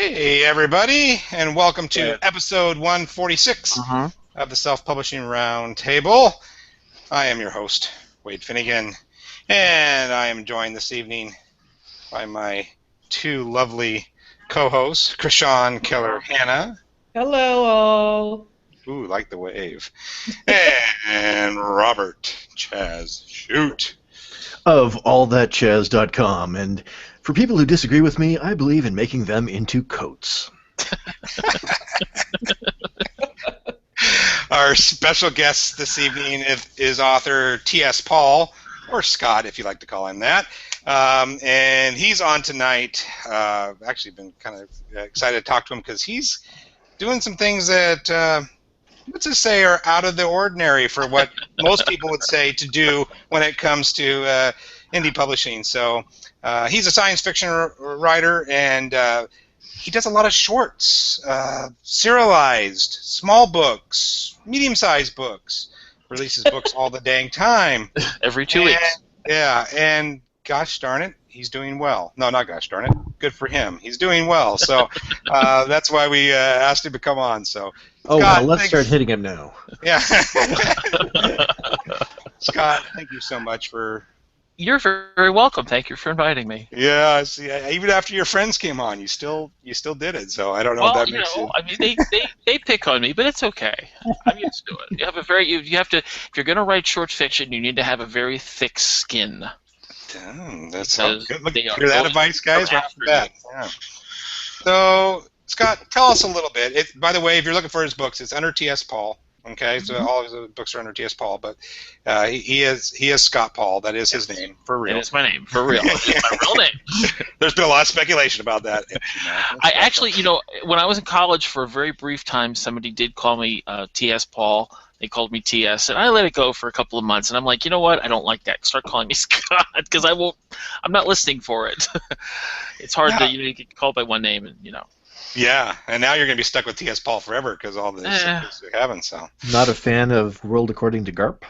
Hey, everybody, and welcome to episode 146 of the Self-Publishing Roundtable. I am your host, Wade Finnegan, and I am joined this evening by my two lovely co-hosts, Krishan Keller-Hanna. Hello, all. Ooh, like the wave. And Robert Chazz Chute. Of allthatchazz.com, and for people who disagree with me, I believe in making them into coats. Our special guest this evening is author T.S. Paul, or Scott, if you like to call him that. And he's on tonight. I've actually been kind of excited to talk to him because he's doing some things that, let's just say, are out of the ordinary for what most people would say to do when it comes to indie publishing. So he's a science fiction writer, and he does a lot of shorts, serialized, small books, medium-sized books, releases books all the dang time. Every 2 weeks. Yeah, and gosh darn it, he's doing well. No, not gosh darn it. Good for him. He's doing well. So that's why we asked him to come on. So, oh, Scott, well, let's start hitting him now. Yeah. Scott, thank you so much for... You're very welcome. Thank you for inviting me. Yeah, see, even after your friends came on, you still did it. So I don't know if that makes you. I mean, they pick on me, but it's okay. I'm used to it. You have to if you're going to write short fiction, you need to have a very thick skin. Damn, that sounds good. Hear that always advice, guys? Right after that. Yeah. So, Scott, tell us a little bit. By the way, if you're looking for his books, it's under T.S. Paul. Okay, so all of his books are under T.S. Paul, but he is Scott Paul. That is his name, for real. It is my name, for real. It's my real name. There's been a lot of speculation about that. I actually, when I was in college for a very brief time, somebody did call me T.S. Paul. They called me T.S., and I let it go for a couple of months, and I'm like, you know what? I don't like that. Start calling me Scott, because I'm not listening for it. It's hard to get called by one name, and Yeah, and now you're going to be stuck with T.S. Paul forever because all the things we haven't. So. Not a fan of World According to Garp?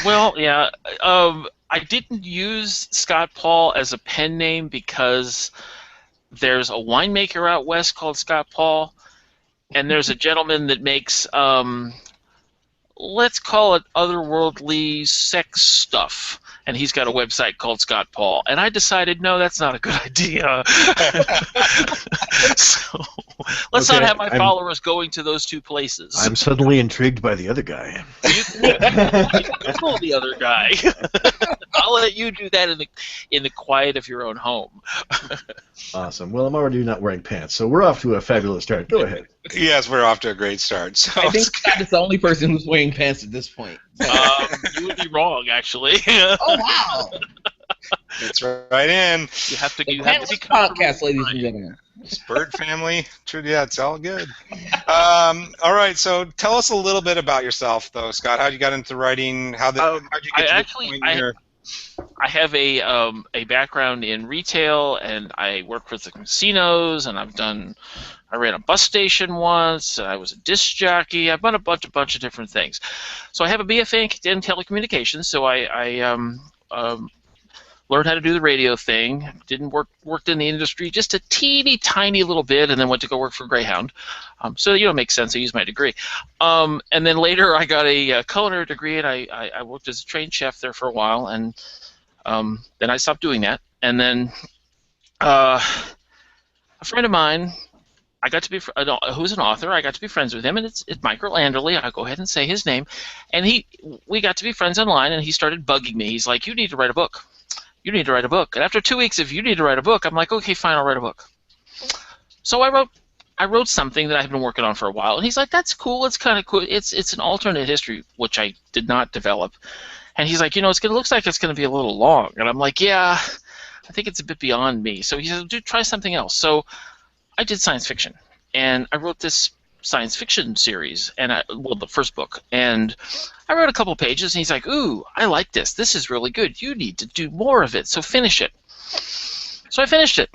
Well, yeah. I didn't use Scott Paul as a pen name because there's a winemaker out west called Scott Paul, and there's a gentleman that makes, let's call it otherworldly sex stuff. And he's got a website called Scott Paul. And I decided, no, that's not a good idea. So let's not have my followers going to those two places. I'm suddenly intrigued by the other guy. You Google the other guy. I'll let you do that in the quiet of your own home. Awesome. Well, I'm already not wearing pants, so we're off to a fabulous start. Go ahead. Yes, we're off to a great start. So I think Scott is the only person who's wearing pants at this point. You would be wrong, actually. Oh, wow. It's right in. You have to be podcast, ladies and gentlemen. Bird family. True, yeah, it's all good. All right, so tell us a little bit about yourself, though, Scott. How you got into writing? How'd you get to the point here? I have a background in retail, and I work with the casinos, and I ran a bus station once, and I was a disc jockey. I've done a bunch of different things. So I have a BFA in telecommunications, so I learned how to do the radio thing. Worked in the industry just a teeny tiny little bit, and then went to go work for Greyhound. So it makes sense. I used my degree, and then later I got a culinary degree, and I worked as a trained chef there for a while, and then I stopped doing that. And then a friend of mine, I got to be who's an author. I got to be friends with him, and it's Michael Anderley. I'll go ahead and say his name, and we got to be friends online, and he started bugging me. He's like, "You need to write a book. You need to write a book." And after 2 weeks of "you need to write a book," I'm like, "Okay, fine, I'll write a book." So I wrote something that I've been working on for a while, and he's like, "That's cool. It's kind of cool. It's an alternate history," which I did not develop. And he's like, "It looks like it's going to be a little long." And I'm like, "Yeah, I think it's a bit beyond me." So he says, "Dude, try something else." So I did science fiction, and I wrote this science fiction series, and the first book, and I wrote a couple pages, and he's like, "Ooh, I like this. This is really good. You need to do more of it, so finish it." So I finished it,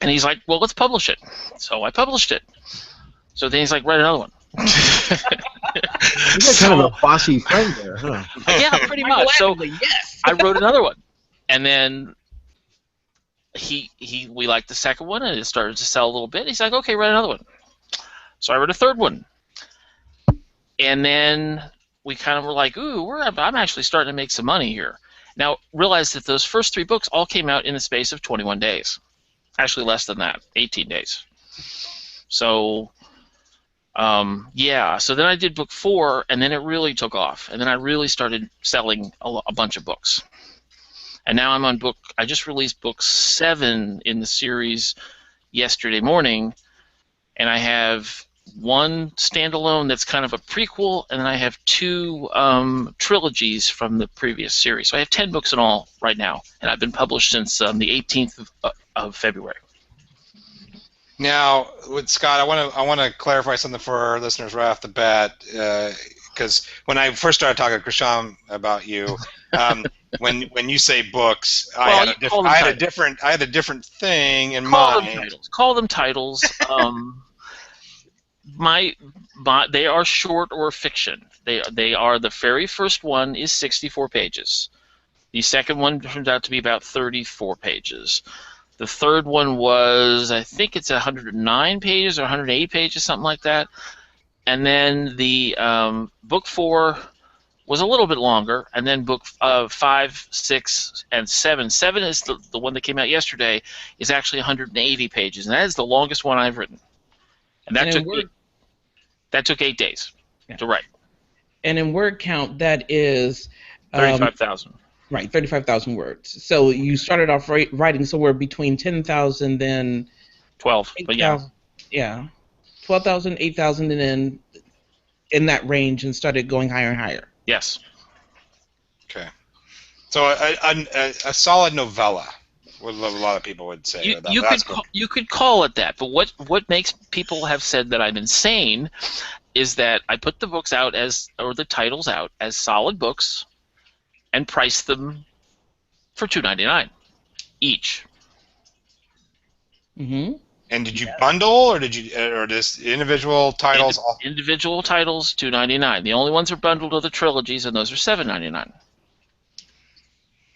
and he's like, "Well, let's publish it." So I published it. So then he's like, "Write another one." You got kind of a bossy friend there, huh? Yeah, pretty much. So yes. I wrote another one, and then we liked the second one, and it started to sell a little bit. He's like, okay, write another one. So I wrote a third one, and then we kind of were like, ooh, I'm actually starting to make some money here. Now, realize that those first 3 books all came out in the space of 21 days. Actually, less than that, 18 days. So, yeah. So then I did book 4, and then it really took off. And then I really started selling a bunch of books. And now I'm on I just released book 7 in the series yesterday morning, and I have 1 standalone that's kind of a prequel, and then I have 2 trilogies from the previous series. So I have 10 books in all right now, and I've been published since the 18th of February. Now, with Scott, I want to clarify something for our listeners right off the bat, because when I first started talking to Krishan about you, when you say books, I had a different thing in mind. Call them titles. They are short or fiction. They are, the very first one is 64 pages. The second one turns out to be about 34 pages. The third one was, I think it's 109 pages or 108 pages, something like that. And then the book 4 was a little bit longer, and then book 5, 6, and 7. 7 is the one that came out yesterday, is actually 180 pages, and that is the longest one I've written. And that took 8 days to write. And in word count, that is 35,000. Right, 35,000 words. So you started off writing somewhere between 10,000, then 12, 8, but yeah. Yeah, 12,000, 8,000, and then in that range, and started going higher and higher. Yes. Okay. So a solid novella, what a lot of people would say. You could call it that, but what makes people have said that I'm insane is that I put the books out the titles out as solid books, and price them for $2.99 each. Mm-hmm. And did you bundle, or just individual titles? Individual titles, $2.99. The only ones that are bundled are the trilogies, and those are $7.99.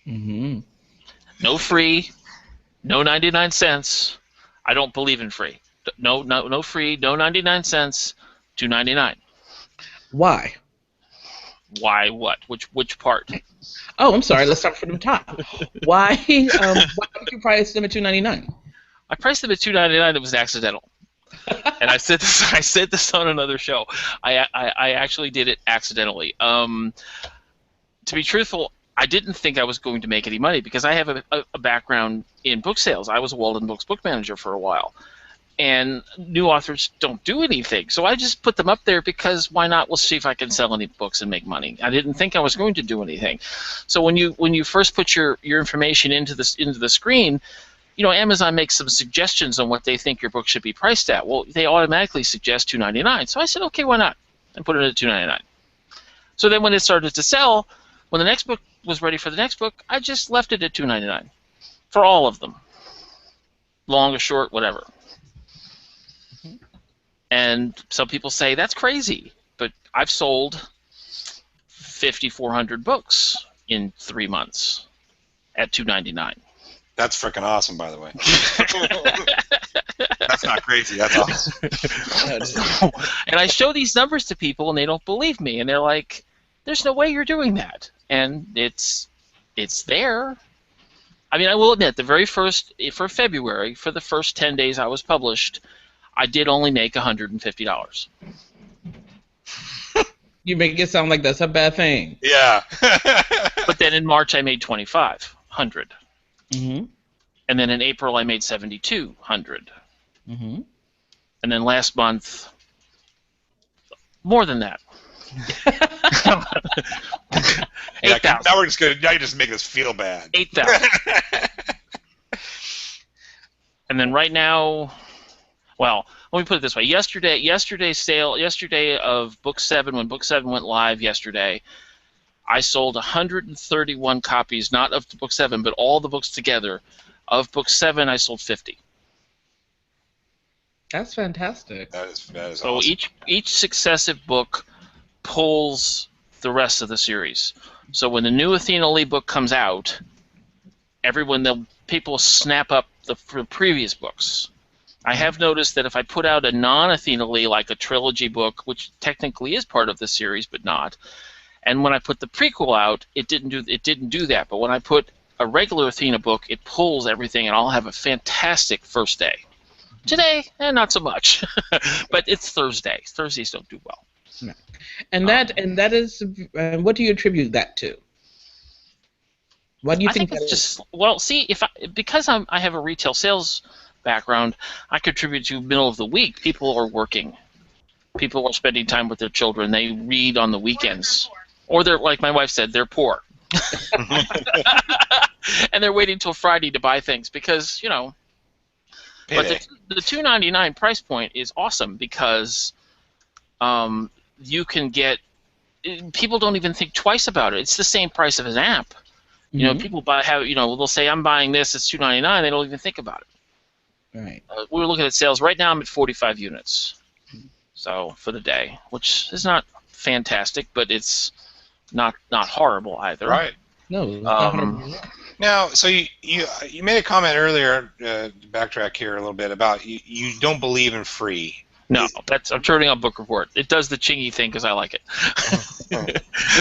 Mm-hmm. No free, no 99 cents. I don't believe in free. No free, no 99 cents, $2.99. Why? Why what? Which part? Oh, I'm sorry. Let's start from the top. Why did you price them at $2.99? I priced them at $2.99. It was accidental, and I said this on another show. I actually did it accidentally. To be truthful, I didn't think I was going to make any money because I have a background in book sales. I was a Walden Books book manager for a while, and new authors don't do anything. So I just put them up there because why not? We'll see if I can sell any books and make money. I didn't think I was going to do anything. So when you first put your information into the screen, Amazon makes some suggestions on what they think your book should be priced at. Well, they automatically suggest $2.99. So I said, okay, why not? And put it at $2.99. So then when it started to sell, when the next book was ready for the next book, I just left it at $2.99 for all of them, long or short, whatever. And some people say that's crazy, but I've sold 5,400 books in 3 months at $2.99. That's freaking awesome, by the way. That's not crazy. That's awesome. And I show these numbers to people, and they don't believe me, and they're like, "There's no way you're doing that." And it's there. I mean, I will admit, for February, for the first 10 days I was published, I did only make $150. You make it sound like that's a bad thing. Yeah. But then in March I made $2,500. Mm-hmm. And then in April I made $7,200. Mm-hmm. And then last month, more than that. Yeah, 8,000. now we're just good. Now you just make us feel bad. 8,000. And then right now, well, let me put it this way. Yesterday of Book 7, when Book 7 went live yesterday, I sold 131 copies, not of Book 7, but all the books together. Of Book 7, I sold 50. That's fantastic. That is So awesome. each successive book pulls the rest of the series. So when the new Athena Lee book comes out, people snap up for the previous books. I have noticed that if I put out a non-Athena Lee, like a trilogy book, which technically is part of the series but not, and when I put the prequel out, it didn't do that. But when I put a regular Athena book, it pulls everything, and I'll have a fantastic first day. Today, not so much, but it's Thursday. Thursdays don't do well. No. And that is what do you attribute that to? What do you think that it's is? just, well, see, because I have a retail sales background, I contribute to middle of the week. People are working. People are spending time with their children. They read on the weekends. Or they're, like my wife said, they're poor. And they're waiting till Friday to buy things because, you know. But the $2.99 price point is awesome because you can get. People don't even think twice about it. It's the same price of an app. You know, people they'll say I'm buying this. It's $2.99. They don't even think about it. Right. We're looking at sales right now. I'm at 45 units. So for the day, which is not fantastic, but it's not horrible either. Right. No. Now, so you made a comment earlier, backtrack here a little bit, about you don't believe in free. No, I'm turning on Book Report. It does the chingy thing because I like it.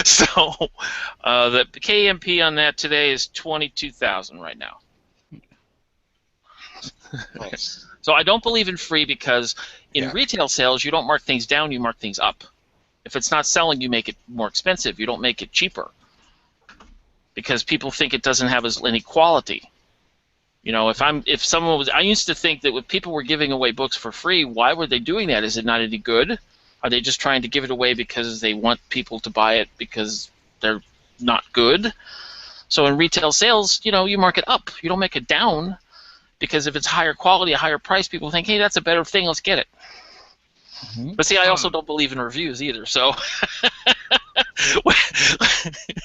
So the KMP on that today is 22,000 right now. Nice. So I don't believe in free because in retail sales you don't mark things down, you mark things up. If it's not selling, you make it more expensive. You don't make it cheaper because people think it doesn't have any quality. You know, I used to think that if people were giving away books for free, why were they doing that? Is it not any good? Are they just trying to give it away because they want people to buy it because they're not good? So in retail sales, you know, you mark it up. You don't make it down because if it's higher quality, a higher price, people think, hey, that's a better thing, let's get it. But see, I also don't believe in reviews either, so...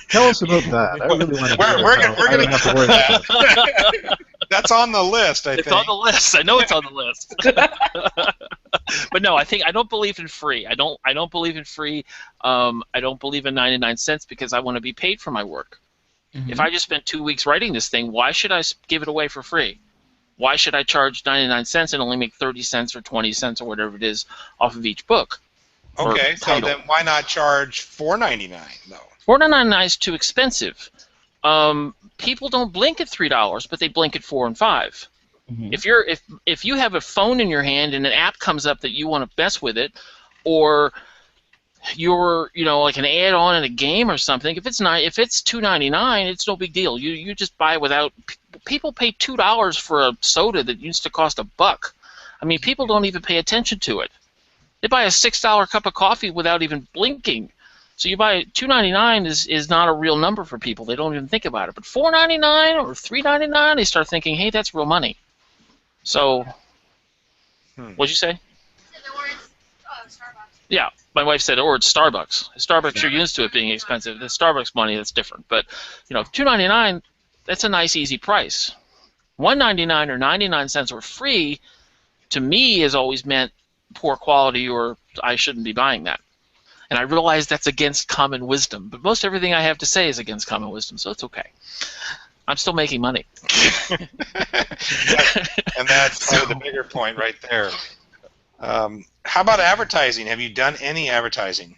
Tell us about that. I really want to. We're going to have to worry about that. That's on the list, I think. It's on the list. I know it's on the list. But no, I don't believe in free. I don't believe in free. I don't believe in 99 cents because I want to be paid for my work. If I just spent 2 weeks writing this thing, why should I give it away for free? Why should I charge 99 cents and only make 30 cents or 20 cents or whatever it is off of each book? Okay, so then why not charge $4.99 though? $4.99 is too expensive. People don't blink at $3, but they blink at $4 and $5. If you have a phone in your hand and an app comes up that you want to mess with it, or you're like an add-on in a game or something, if it's $2.99, it's no big deal. You just buy without. People pay $2 for a soda that used to cost $1. I mean, people don't even pay attention to it. They buy a $6 cup of coffee without even blinking. So you buy $2.99 is not a real number for people. They don't even think about it. But $4.99 or $3.99, they start thinking, hey, that's real money. So, what'd you say? Yeah, my wife said, or it's Starbucks. Starbucks, you're used to it being expensive. The Starbucks money, that's different. But, $2.99, that's a nice, easy price. $1.99 or 99 cents or free, to me, has always meant poor quality or I shouldn't be buying that. And I realize that's against common wisdom. But most everything I have to say is against common wisdom, so it's okay. I'm still making money. And that's probably the bigger point right there. How about advertising? Have you done any advertising?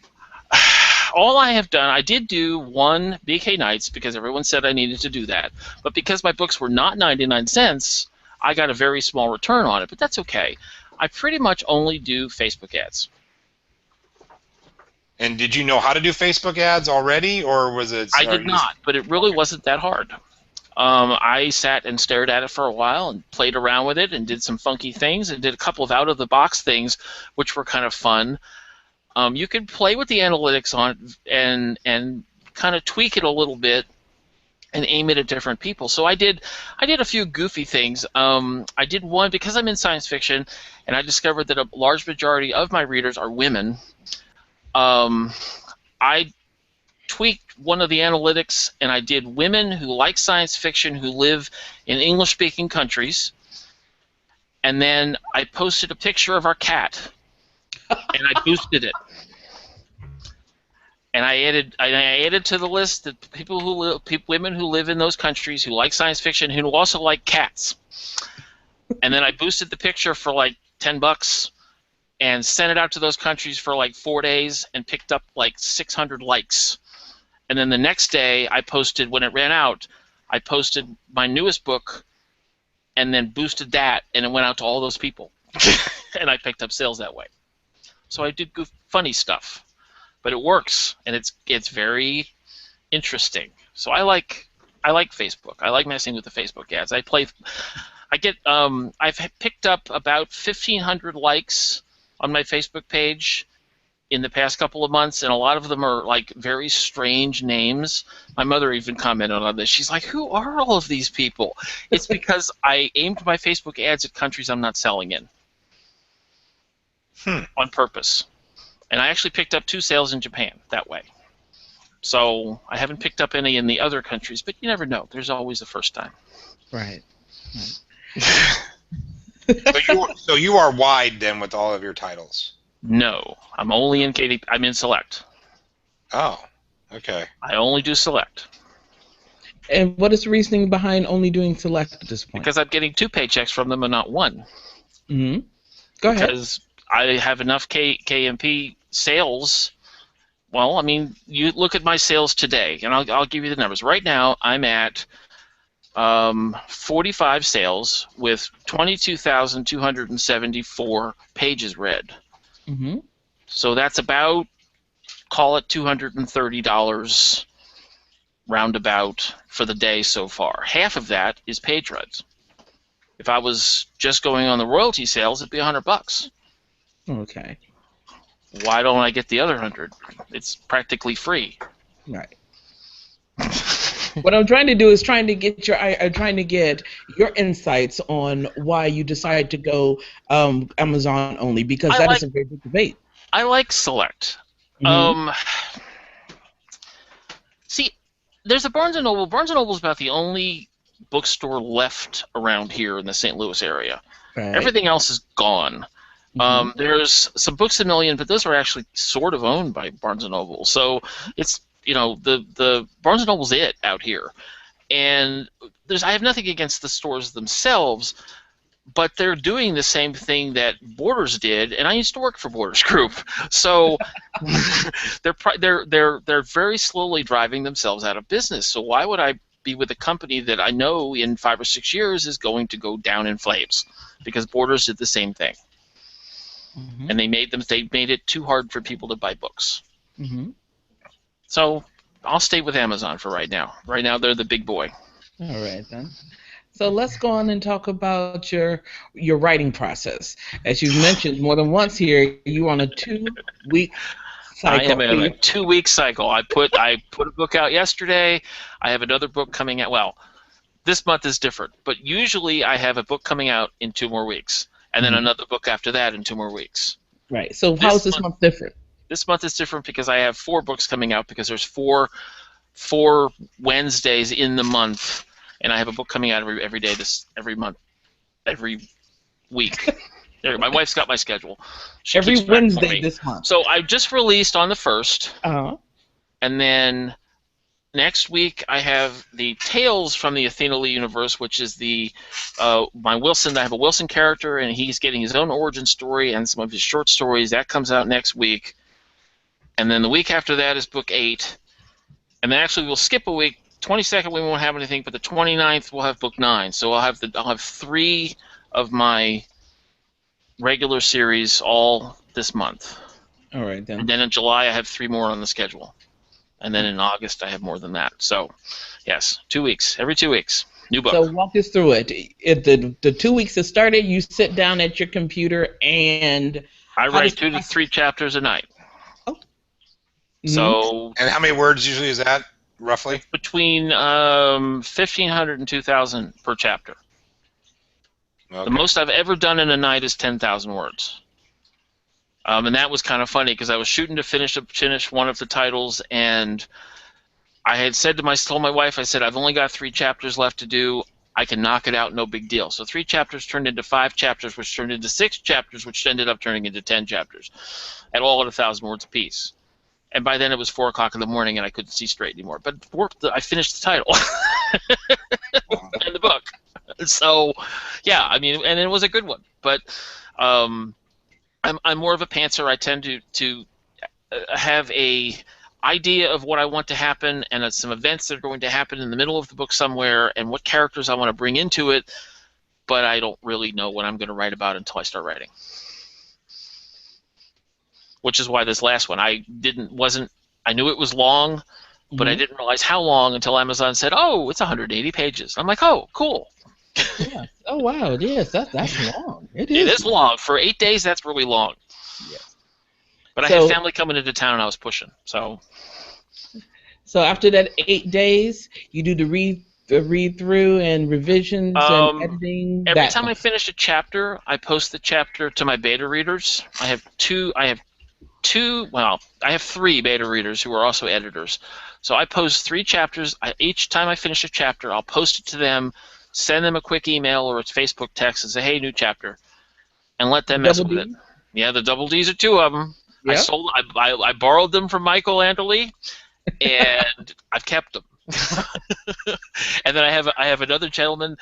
All I have done, I did do one BK Nights because everyone said I needed to do that. But because my books were not 99 cents, I got a very small return on it. But that's okay. I pretty much only do Facebook ads. And did you know how to do Facebook ads already, or was it? I did not, but it really wasn't that hard. I sat and stared at it for a while and played around with it and did some funky things and did a couple of out-of-the-box things, which were kind of fun. You could play with the analytics on it and kind of tweak it a little bit and aim it at different people. So I did a few goofy things. I did one because I'm in science fiction, and I discovered that a large majority of my readers are women. I tweaked one of the analytics, and I did women who like science fiction who live in English-speaking countries, and then I posted a picture of our cat, and I boosted it. And I added to the list the women who live in those countries who like science fiction who also like cats. and then I boosted the picture for like $10 and sent it out to those countries for like 4 days and picked up like 600 likes. And then the next day I posted, when it ran out, I posted my newest book and then boosted that, and it went out to all those people. And I picked up sales that way. So I did funny stuff. But it works, and it's very interesting. So I like Facebook. I like messing with the Facebook ads. I've picked up about 1,500 likes on my Facebook page in the past couple of months, and a lot of them are like very strange names. My mother even commented on this. She's like, "Who are all of these people?" It's because I aimed my Facebook ads at countries I'm not selling in on purpose. And I actually picked up 2 sales in Japan that way. So I haven't picked up any in the other countries, but you never know. There's always a first time. Right. So you are wide then with all of your titles? No, I'm only in KDP. I'm in Select. Oh, okay. I only do Select. And what is the reasoning behind only doing Select at this point? Because I'm getting 2 paychecks from them and not 1. Mm-hmm. Go ahead. Because I have enough KMP sales. Well, I mean, you look at my sales today, and I'll give you the numbers. Right now, I'm at 45 sales with 22,274 pages read. Mm-hmm. So that's about, call it $230 roundabout for the day so far. Half of that is page reads. If I was just going on the royalty sales, it'd be $100. Okay. Why don't I get the other 100? It's practically free. Right. What I'm trying to do is trying to get your insights on why you decide to go Amazon only, because that is a very big debate. I like Select. Mm-hmm. See, there's a Barnes & Noble. Barnes & Noble is about the only bookstore left around here in the St. Louis area. Right. Everything else is gone. Mm-hmm. There's some Books A Million, but those are actually sort of owned by Barnes & Noble. So it's, the Barnes & Noble's it out here. And I have nothing against the stores themselves, but they're doing the same thing that Borders did, and I used to work for Borders Group. So they're very slowly driving themselves out of business. So why would I be with a company that I know in 5 or 6 years is going to go down in flames? Because Borders did the same thing. Mm-hmm. And they made it too hard for people to buy books. Mm-hmm. So I'll stay with Amazon for right now. Right now they're the big boy. All right then. So let's go on and talk about your writing process. As you've mentioned more than once here, you're on a 2-week cycle. I am in a 2-week cycle. I put a book out yesterday. I have another book coming out. Well, this month is different, but usually I have a book coming out in 2 more weeks. And then another book after that in 2 more weeks. Right. So how is this month different? This month is different because I have 4 books coming out, because there's four Wednesdays in the month, and I have a book coming out every day every month, every week. There, my wife's got my schedule. She every keeps track for Wednesday me. this month. So I just released on the 1st, and then next week I have the Tales from the Athena Lee universe, which is my Wilson. I have a Wilson character, and he's getting his own origin story and some of his short stories. That comes out next week. And then the week after that is book 8. And then actually we'll skip a week. 22nd we won't have anything, but the 29th we'll have book 9. So I'll have 3 of my regular series all this month. All right then. And then in July I have 3 more on the schedule. And then in August I have more than that. So, yes, 2 weeks. Every 2 weeks. New book. So walk us through it. If the 2 weeks have started, you sit down at your computer and... I write 2 to 3 chapters a night. Oh. So... And how many words usually is that, roughly? Between 1,500 and 2,000 per chapter. Okay. The most I've ever done in a night is 10,000 words. And that was kind of funny because I was shooting to finish one of the titles, and I had told my wife, I said, I've only got 3 chapters left to do. I can knock it out, no big deal. So 3 chapters turned into 5 chapters, which turned into 6 chapters, which ended up turning into 10 chapters, at all at 1,000 words apiece. And by then it was 4 o'clock in the morning, and I couldn't see straight anymore. But I finished the title and the book. So, yeah, I mean, and it was a good one. But I'm more of a pantser. I tend to have a idea of what I want to happen and some events that are going to happen in the middle of the book somewhere and what characters I want to bring into it, but I don't really know what I'm going to write about until I start writing. Which is why this last one, I knew it was long, but I didn't realize how long until Amazon said, "Oh, it's 180 pages." I'm like, "Oh, cool." Yeah. Oh wow. Yes, that's long. It It is long for 8 days. That's really long. Yes. But I had family coming into town, and I was pushing. So after that 8 days, you do the read through and revisions and editing. Every time I finish a chapter, I post the chapter to my beta readers. I have three beta readers who are also editors. So I post 3 chapters. Each time I finish a chapter, I'll post it to them, send them a quick email or a Facebook text and say, "Hey, new chapter," and let them mess with it. Yeah, the double Ds are 2 of them. Yep. I borrowed them from Michael Anderle, and I've kept them. And then I have another gentleman.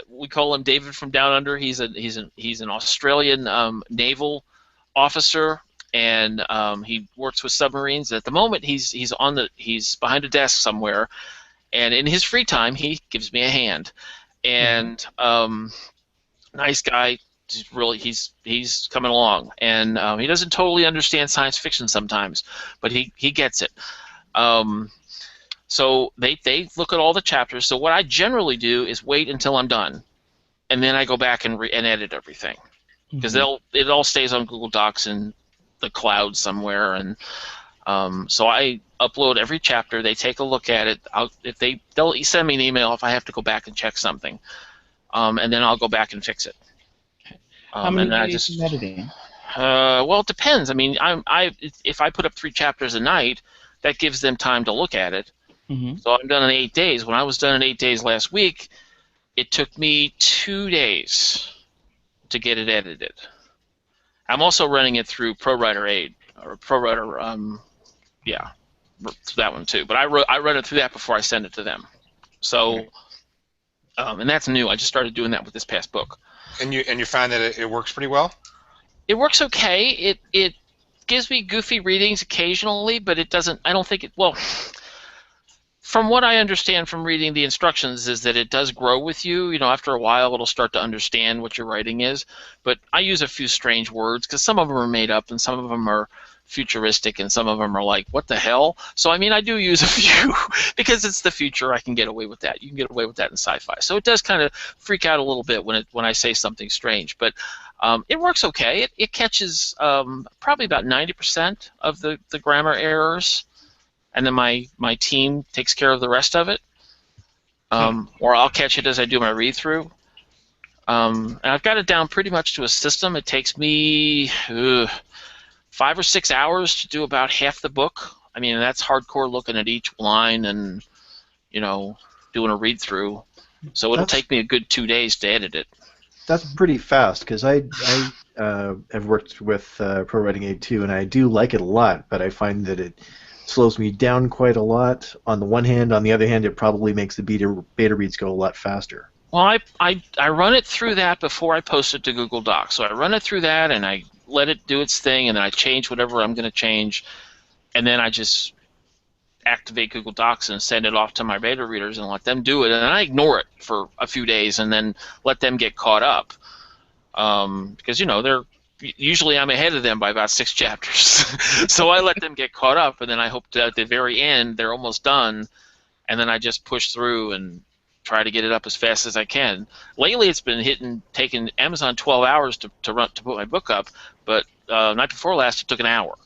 We call him David from Down Under. He's an Australian naval officer, and he works with submarines. At the moment, he's behind a desk somewhere, and in his free time, he gives me a hand. And nice guy. He's coming along, and he doesn't totally understand science fiction sometimes, but he gets it. So they look at all the chapters. So what I generally do is wait until I'm done, and then I go back and edit everything, because it all stays on Google Docs in the cloud somewhere, and so I upload every chapter. They take a look at it. They'll send me an email if I have to go back and check something, and then I'll go back and fix it. How many days in editing? Well, it depends. I mean, if I put up 3 chapters a night, that gives them time to look at it. So I'm done in 8 days. When I was done in 8 days last week, it took me 2 days to get it edited. I'm also running it through ProWriter 8 or ProWriter, that one too. But I run it through that before I send it to them. So, and that's new. I just started doing that with this past book. And you find that it works pretty well? It works okay. It gives me goofy readings occasionally, but it doesn't. I don't think it. Well, from what I understand from reading the instructions, is that it does grow with you. You know, after a while, it'll start to understand what your writing is. But I use a few strange words because some of them are made up and some of them are futuristic and some of them are like, what the hell? So, I mean, I do use a few because it's the future. I can get away with that. You can get away with that in sci-fi. So it does kind of freak out a little bit when I say something strange. But it works okay. It catches probably about 90% of the grammar errors. And then my team takes care of the rest of it, or I'll catch it as I do my read-through. And I've got it down pretty much to a system. It takes me 5 or 6 hours to do about half the book. I mean, that's hardcore looking at each line and, you know, doing a read-through. So it'll take me a good 2 days to edit it. That's pretty fast, because I have worked with ProWriting 8 too, and I do like it a lot, but I find that it slows me down quite a lot on the one hand. On the other hand, it probably makes the beta reads go a lot faster. Well, I run it through that before I post it to Google Docs. So I run it through that, and I let it do its thing, and then I change whatever I'm going to change, and then I just activate Google Docs and send it off to my beta readers and let them do it. And I ignore it for a few days and then let them get caught up. Because, you know, usually I'm ahead of them by about 6 chapters. So I let them get caught up, and then I hope that at the very end they're almost done, and then I just push through and try to get it up as fast as I can. Lately it's been taking Amazon 12 hours to put my book up, but night before last it took an hour.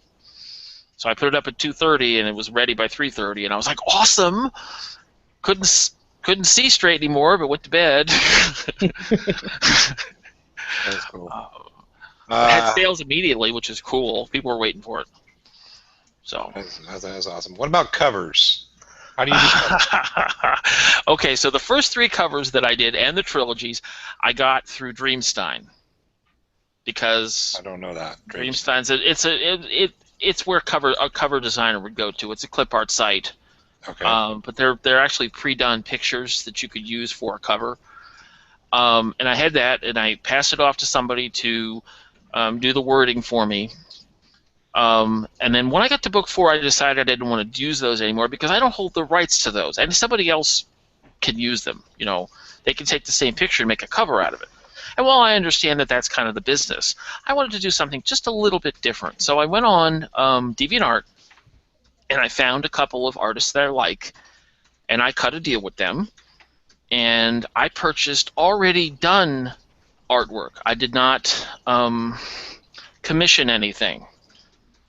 So I put it up at 2:30 and it was ready by 3:30, and I was like, awesome! Couldn't see straight anymore, but went to bed. That's cool. It had sales immediately, which is cool. People were waiting for it. So that's awesome. What about covers? How do you do covers? Okay, so the first 3 covers that I did and the trilogies, I got through Dreamstein, because I don't know that. Dreamstein's it's where a cover designer would go to. It's a clip art site. Okay. But they're actually pre-done pictures that you could use for a cover. And I had that, and I passed it off to somebody to do the wording for me. And then when I got to book 4, I decided I didn't want to use those anymore because I don't hold the rights to those, and somebody else can use them. You know, they can take the same picture and make a cover out of it. And while I understand that that's kind of the business, I wanted to do something just a little bit different. So I went on DeviantArt, and I found a couple of artists that I like, and I cut a deal with them, and I purchased already done artwork. I did not commission anything.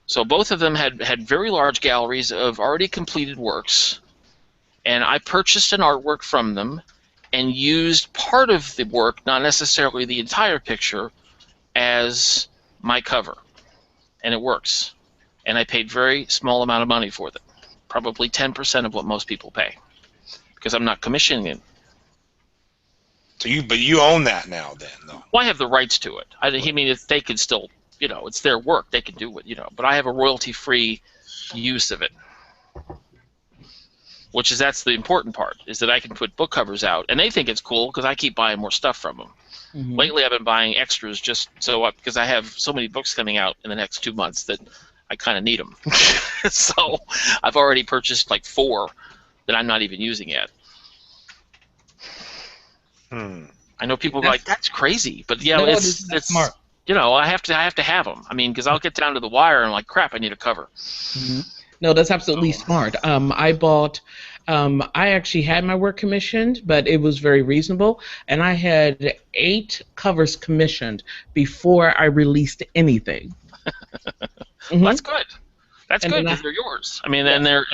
So both of them had very large galleries of already completed works, and I purchased an artwork from them and used part of the work, not necessarily the entire picture, as my cover. And it works. And I paid very small amount of money for them, probably 10% of what most people pay, because I'm not commissioning it. So but you own that now, then, though. Well, I have the rights to it. I mean, if they can still, you know, it's their work. They can do it, you know. But I have a royalty-free use of it, that's the important part, is that I can put book covers out, and they think it's cool because I keep buying more stuff from them. Mm-hmm. Lately, I've been buying extras just so because I have so many books coming out in the next 2 months that I kind of need them. So I've already purchased like 4 that I'm not even using yet. I know people are like, that's crazy, but yeah, no, it's smart. You know, I have to have them. I mean, because I'll get down to the wire and I'm like, crap, I need a cover. Mm-hmm. No, that's absolutely smart. I actually had my work commissioned, but it was very reasonable, and I had 8 covers commissioned before I released anything. Mm-hmm. Well, that's good. That's good because they're yours. I mean, and they're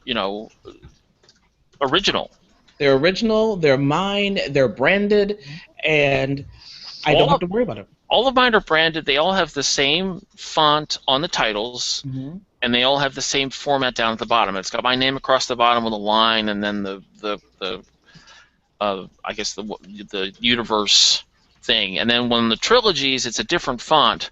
you know, original. They're original. They're mine. They're branded, and I don't have to worry about it. All of mine are branded. They all have the same font on the titles, mm-hmm. and they all have the same format down at the bottom. It's got my name across the bottom with a line, and then the I guess the universe thing. And then when the trilogies, it's a different font,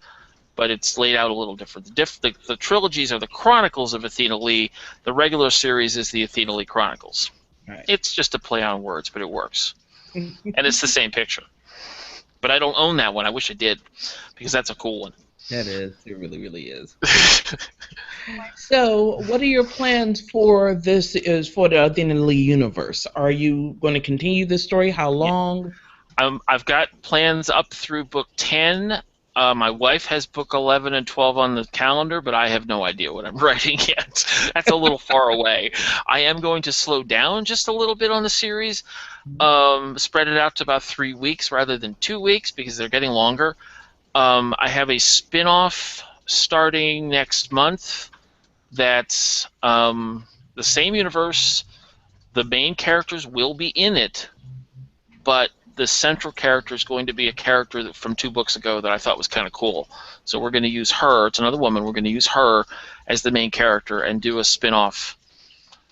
but it's laid out a little different. The trilogies are the Chronicles of Athena Lee. The regular series is the Athena Lee Chronicles. Right. It's just a play on words, but it works. And it's the same picture. But I don't own that one. I wish I did, because that's a cool one. That is. It really, really is. So, what are your plans for this? Is for the Athena Lee universe? Are you going to continue this story? How long? I've got plans up through book 10. My wife has book 11 and 12 on the calendar, but I have no idea what I'm writing yet. That's a little far away. I am going to slow down just a little bit on the series, spread it out to about 3 weeks rather than 2 weeks because they're getting longer. I have a spin-off starting next month that's the same universe. The main characters will be in it, but the central character is going to be a character from 2 books ago that I thought was kind of cool. So we're going to use her. It's another woman. We're going to use her as the main character and do a spin-off,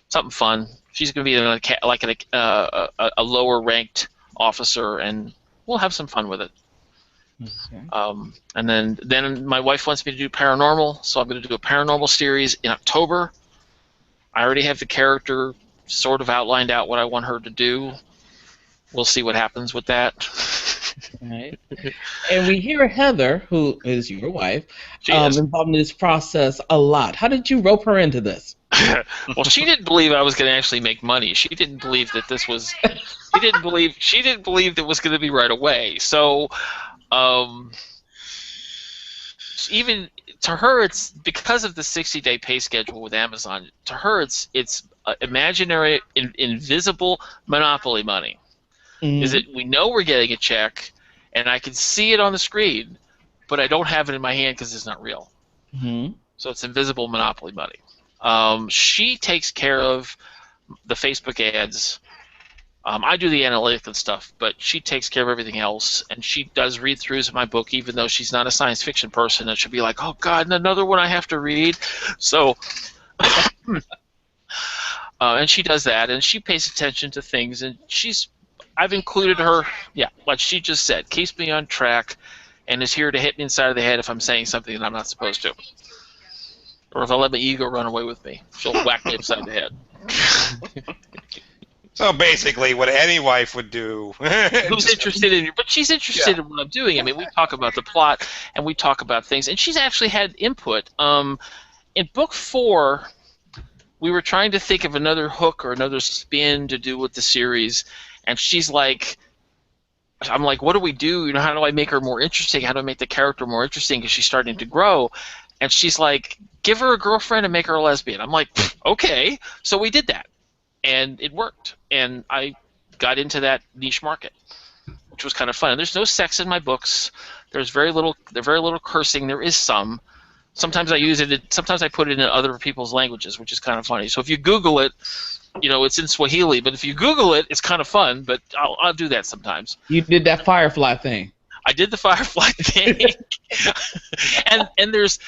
something fun. She's going to be like a lower-ranked officer, and we'll have some fun with it. Okay. And then my wife wants me to do paranormal, so I'm going to do a paranormal series in October. I already have the character sort of outlined out what I want her to do. We'll see what happens with that. Right. And we hear Heather, who is your wife, involved in this process a lot. How did you rope her into this? Well, she didn't believe I was going to actually make money. She didn't believe that this was. She didn't believe it was going to be right away. So, even to her, it's because of the 60-day pay schedule with Amazon. To her, it's imaginary, invisible monopoly money. Is that we know we're getting a check, and I can see it on the screen, but I don't have it in my hand because it's not real. Mm-hmm. So it's invisible monopoly money. She takes care of the Facebook ads. I do the analytics and stuff, but she takes care of everything else, and she does read-throughs of my book, even though she's not a science fiction person, and she'll be like, oh, God, another one I have to read. So, and she does that, and she pays attention to things, and I've included her, like she just said, keeps me on track and is here to hit me inside of the head if I'm saying something that I'm not supposed to. Or if I let my ego run away with me, she'll whack me upside the head. So basically, what any wife would do. Who's interested in you? But she's interested in what I'm doing. I mean, we talk about the plot and we talk about things, and she's actually had input. In book 4, we were trying to think of another hook or another spin to do with the series, and she's like, I'm like, what do we do? You know, how do I make her more interesting? How do I make the character more interesting? Because she's starting to grow. And she's like, give her a girlfriend and make her a lesbian. I'm like, okay. So we did that, and it worked. And I got into that niche market, which was kind of fun. And there's no sex in my books. There's very little cursing. There is some. Sometimes I use it. Sometimes I put it in other people's languages, which is kind of funny. So if you Google it, you know, it's in Swahili. But if you Google it, it's kind of fun. But I'll do that sometimes. You did that Firefly thing. I did the Firefly thing. and there's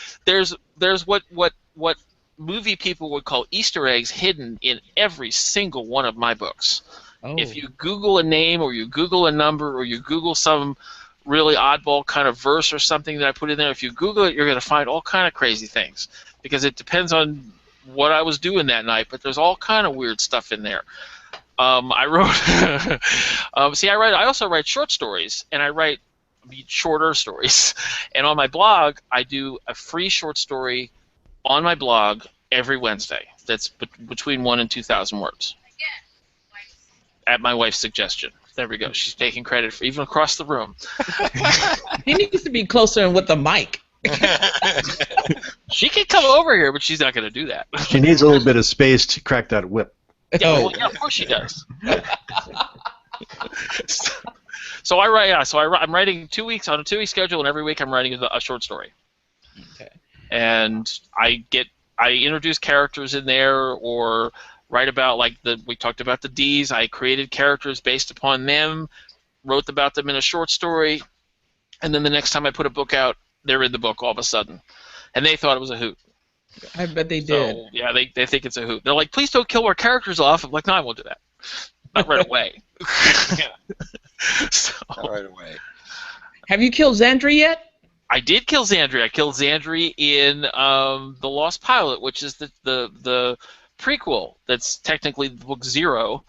what movie people would call Easter eggs hidden in every single one of my books. Oh. If you Google a name, or you Google a number, or you Google some really oddball kind of verse or something that I put in there, if you Google it, you're going to find all kind of crazy things, because it depends on what I was doing that night. But there's all kind of weird stuff in there. I wrote. I also write short stories, and I write shorter stories. And on my blog, I do a free short story on my blog every Wednesday. That's between 1,000 and 2,000 words. At my wife's suggestion. There we go. She's taking credit for even across the room. He needs to be closer and with the mic. She can come over here, but she's not going to do that. She needs a little bit of space to crack that whip. Yeah, well, yeah, of course she does. So I write. I'm writing 2 weeks on a 2-week schedule, and every week I'm writing a short story. Okay. And I introduce characters in there, or write about, like, we talked about the D's. I created characters based upon them, wrote about them in a short story, and then the next time I put a book out, they're in the book all of a sudden, and they thought it was a hoot. I bet they did. So, yeah, they think it's a hoot. They're like, please don't kill our characters off. I'm like, no, I won't do that. Not right away. So, Not right away. Have you killed Xandri yet? I did kill Xandri. I killed Xandri in The Lost Pilot, which is the prequel. That's technically book 0.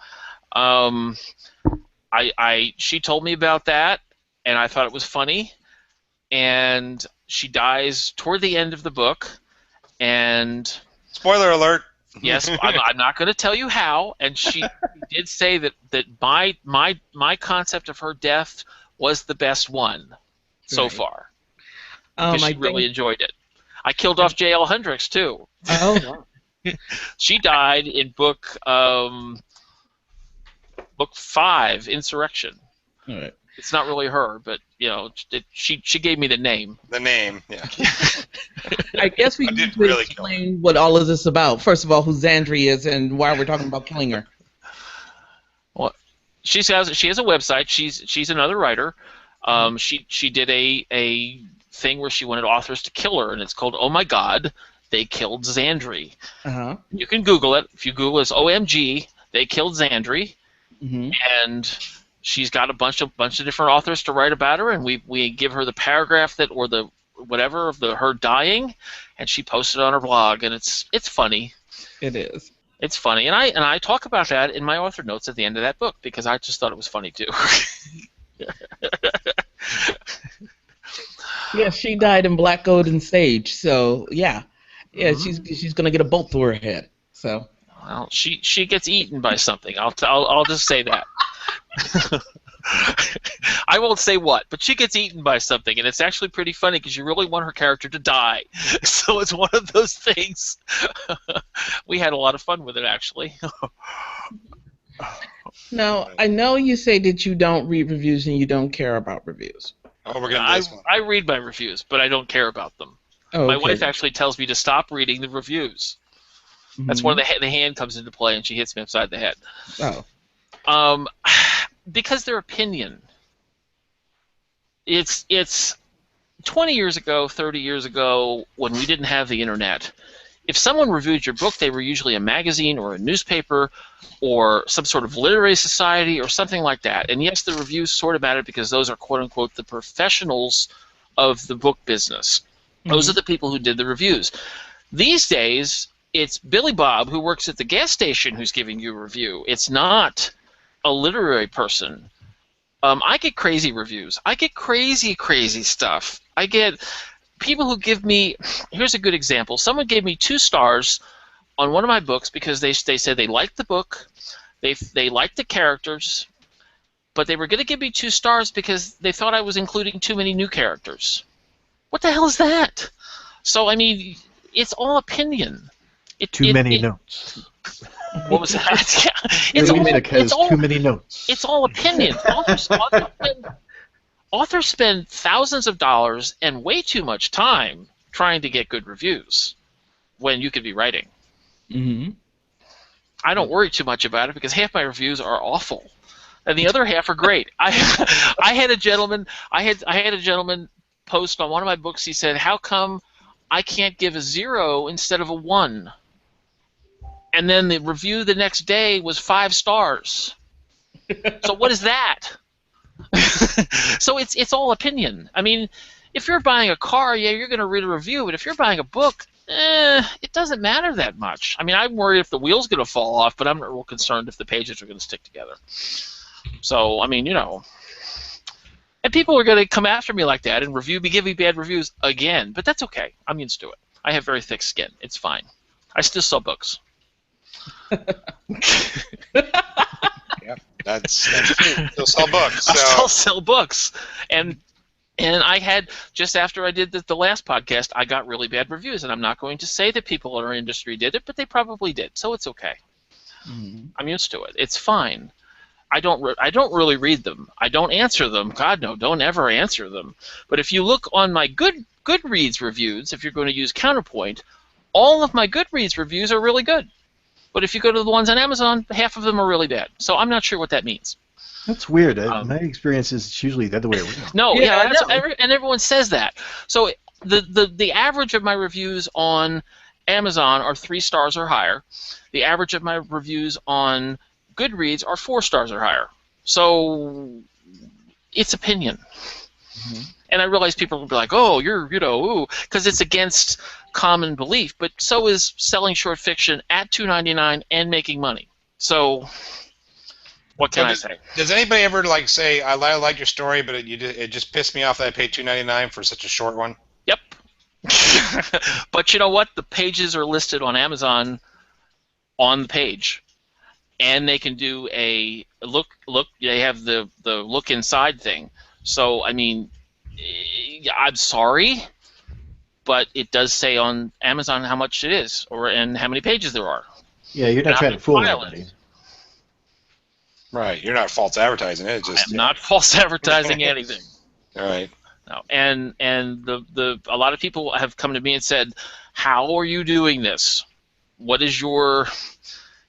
She told me about that, and I thought it was funny. And she dies toward the end of the book, and Spoiler alert. yes, I'm not going to tell you how. And she did say that my concept of her death was the best one so Right. far. Because she really enjoyed it. I killed off J.L. Hendricks too. Oh. She died in book 5, Insurrection. All right. It's not really her, but you know, she gave me the name. The name, yeah. I guess we I need did to really explain what all of this is about. First of all, who Xandri is and why we're talking about killing her. Well, she has a website. She's another writer. She did a thing where she wanted authors to kill her, and it's called "Oh My God, They Killed Xandri." Uh-huh. You can Google it. If you Google it, it's OMG, They Killed Xandri, Mm-hmm. and she's got a bunch of different authors to write about her, and we give her the paragraph or the whatever of her dying, and she posted it on her blog, and it's funny. It is. It's funny, and I talk about that in my author notes at the end of that book because I just thought it was funny too. Yeah, she died in Black Golden Sage, so yeah, she's gonna get a bolt through her head. So. Well, she gets eaten by something. I'll just say that. I won't say what, but she gets eaten by something, and it's actually pretty funny because you really want her character to die. So it's one of those things. We had a lot of fun with it, actually. Now, I know you say that you don't read reviews and you don't care about reviews. Oh, we're gonna do this one. I read my reviews, but I don't care about them. Oh, My okay. wife actually tells me to stop reading the reviews. That's where the hand comes into play, and she hits me upside the head. Oh. Because their opinion. It's 20 years ago, 30 years ago, when we didn't have the internet. If someone reviewed your book, they were usually a magazine or a newspaper or some sort of literary society or something like that. And yes, the reviews sort of mattered because those are quote-unquote the professionals of the book business. Those are the people who did the reviews. These days, it's Billy Bob who works at the gas station who's giving you a review. It's not a literary person. I get crazy reviews. I get crazy stuff. I get people who give me. Here's a good example. Someone gave me 2 stars on one of my books because they said they liked the book, they liked the characters, but they were going to give me 2 stars because they thought I was including too many new characters. What the hell is that? So I mean, it's all opinion. Too many notes. What was that? Your music has too many notes. It's all opinion. Authors spend thousands of dollars and way too much time trying to get good reviews when you could be writing. Mm-hmm. I don't worry too much about it because half my reviews are awful, and the other half are great. I had a gentleman post on one of my books. He said, "How come I can't give a 0 instead of a 1?" And then the review the next day was 5 stars. So what is that? So it's all opinion. I mean, if you're buying a car, yeah, you're going to read a review. But if you're buying a book, it doesn't matter that much. I mean, I'm worried if the wheel's going to fall off, but I'm not real concerned if the pages are going to stick together. So, I mean, you know. And people are going to come after me like that and give me bad reviews again. But that's okay. I'm used to it. I have very thick skin. It's fine. I still sell books. Yep, that's true. Still sell books. So. I still sell books. And I had, just after I did the last podcast, I got really bad reviews. And I'm not going to say that people in our industry did it, but they probably did. So it's okay. Mm-hmm. I'm used to it. It's fine. I don't really read them. I don't answer them. God, no, don't ever answer them. But if you look on my Goodreads reviews, if you're going to use Counterpoint, all of my Goodreads reviews are really good. But if you go to the ones on Amazon, half of them are really bad. So I'm not sure what that means. That's weird. My experience is it's usually the other way around. No, and everyone says that. So the average of my reviews on Amazon are 3 stars or higher. The average of my reviews on Goodreads are 4 stars or higher. So it's opinion. Mm-hmm. And I realize people will be like, oh, because it's against common belief. But so is selling short fiction at $2.99 and making money. So what can I say? Does anybody ever say, I like your story, but it just pissed me off that I paid $2.99 for such a short one? Yep. But you know what? The pages are listed on Amazon on the page. And they can do a look. They have the look inside thing. So I mean, I'm sorry, but it does say on Amazon how much it is, and how many pages there are. Yeah, you're not trying to fool anybody. Right, you're not false advertising it. I'm not false advertising anything. All right. No, and a lot of people have come to me and said, "How are you doing this? What is your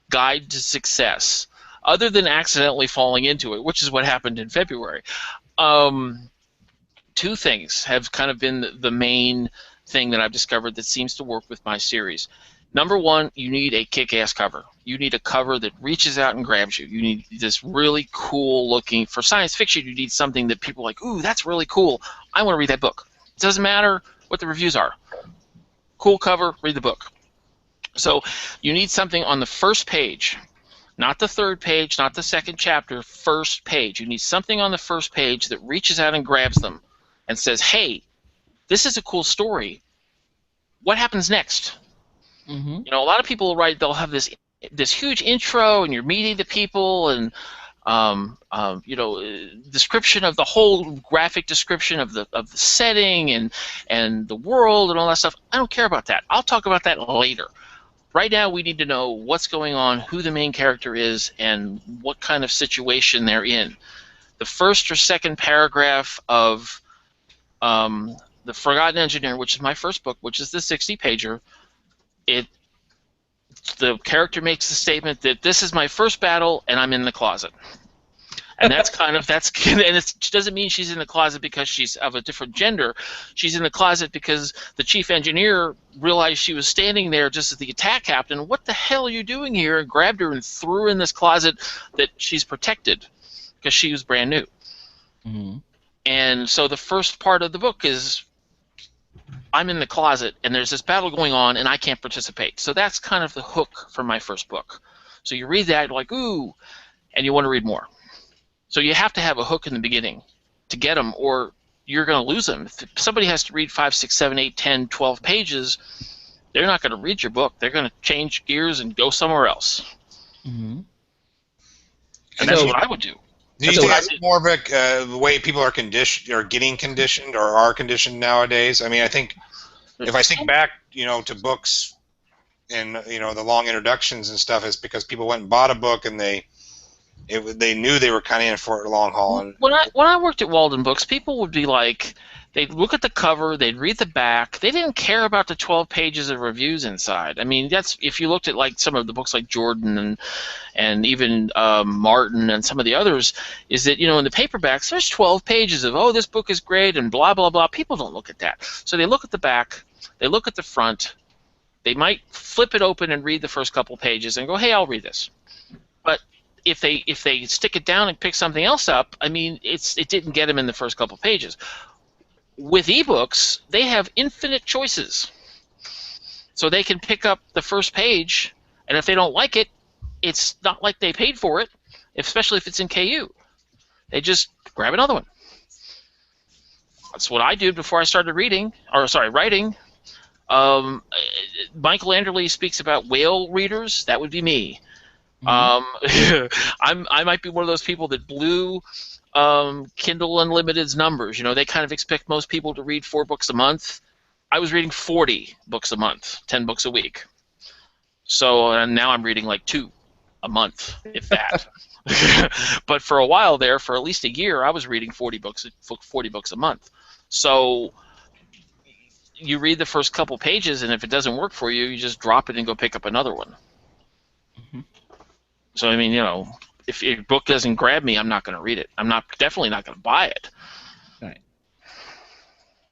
guide to success?" Other than accidentally falling into it, which is what happened in February. 2 things have kind of been the main thing that I've discovered that seems to work with my series. Number 1, you need a kick-ass cover. You need a cover that reaches out and grabs you. You need this really cool looking, for science fiction, you need something that people are like, ooh, that's really cool. I want to read that book. It doesn't matter what the reviews are. Cool cover, read the book. So you need something on the first page, not the 3rd page, not the 2nd chapter, first page. You need something on the first page that reaches out and grabs them and says, hey, this is a cool story. What happens next? Mm-hmm. You know, a lot of people write, they'll have this huge intro and you're meeting the people and description of the whole graphic description of the setting and the world and all that stuff. I don't care about that. I'll talk about that later. Right now, we need to know what's going on, who the main character is, and what kind of situation they're in. The first or second paragraph of The Forgotten Engineer, which is my first book, which is the 60-pager, the character makes the statement that this is my first battle, and I'm in the closet. And and it doesn't mean she's in the closet because she's of a different gender. She's in the closet because the chief engineer realized she was standing there just as the attack happened. What the hell are you doing here? And grabbed her and threw her in this closet that she's protected because she was brand new. Mm-hmm. And so the first part of the book is I'm in the closet and there's this battle going on and I can't participate. So that's kind of the hook for my first book. So you read that, you're like, ooh, and you want to read more. So you have to have a hook in the beginning to get them, or you're going to lose them. If somebody has to read 5, 6, 7, 8, 10, 12 pages, they're not going to read your book. They're going to change gears and go somewhere else. Mm-hmm. And that's what I would do. Do you think that's more of the way people are conditioned, or getting conditioned, or are conditioned nowadays? I mean, I think if I think back, to books and the long introductions and stuff, is because people went and bought a book and they knew they were kind of in for a long haul. And when I worked at Walden Books, people would be like, they'd look at the cover, they'd read the back. They didn't care about the 12 pages of reviews inside. I mean, that's if you looked at like some of the books like Jordan and even Martin and some of the others, is that in the paperbacks there's 12 pages of, oh, this book is great and blah blah blah. People don't look at that. So they look at the back, they look at the front, they might flip it open and read the first couple pages and go, hey, I'll read this. But if they stick it down and pick something else up, I mean, it didn't get them in the first couple pages. With ebooks, they have infinite choices. So they can pick up the first page, and if they don't like it, it's not like they paid for it, especially if it's in KU. They just grab another one. That's what I did before I started writing. Michael Anderle speaks about whale readers. That would be me. Mm-hmm. I might be one of those people that blew Kindle Unlimited's numbers. They kind of expect most people to read 4 books a month. I was reading 40 books a month, 10 books a week. So and now I'm reading like 2 a month, if that. But for a while there, for at least a year, I was reading 40 books a month. So you read the first couple pages, and if it doesn't work for you, you just drop it and go pick up another one. Mm-hmm. So I mean, if your book doesn't grab me, I'm not going to read it. I'm definitely not going to buy it. Right.